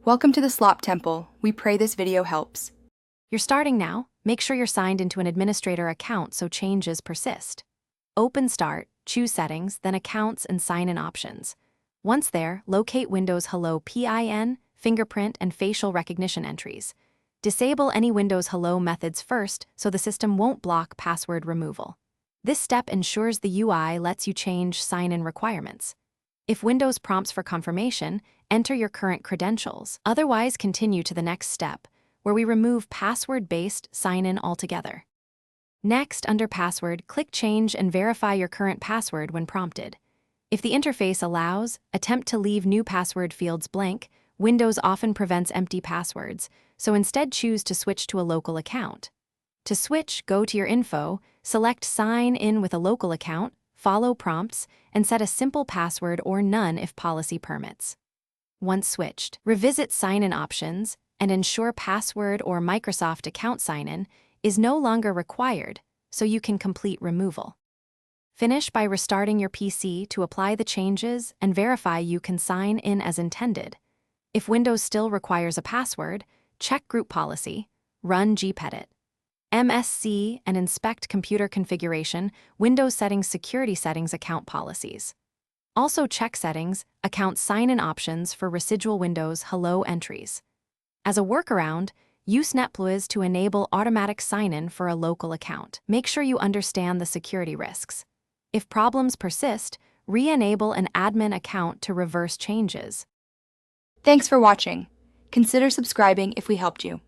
Welcome to the Slop Temple. We pray this video helps. You're starting now. Make sure you're signed into an administrator account so changes persist. Open Start, choose Settings, then Accounts and Sign-in options. Once there, locate Windows Hello PIN, fingerprint, and facial recognition entries. Disable any Windows Hello methods first so the system won't block password removal. This step ensures the UI lets you change sign-in requirements. If Windows prompts for confirmation, enter your current credentials. Otherwise, continue to the next step, where we remove password-based sign-in altogether. Next, under Password, click Change and verify your current password when prompted. If the interface allows, attempt to leave new password fields blank. Windows often prevents empty passwords, so instead choose to switch to a local account. To switch, go to your info, select Sign in with a local account, follow prompts, and set a simple password or none if policy permits. Once switched, revisit sign-in options and ensure password or Microsoft account sign-in is no longer required so you can complete removal. Finish by restarting your PC to apply the changes and verify you can sign in as intended. If Windows still requires a password, check Group Policy, run gpedit, MSC, and inspect Computer Configuration, Windows Settings, Security Settings, Account Policies. Also check Settings, Account Sign-in options for residual Windows Hello entries. As a workaround, use NetBlue to enable automatic sign-in for a local account. Make sure you understand the security risks. If problems persist, re-enable an admin account to reverse changes. Thanks for watching. Consider subscribing if we helped you.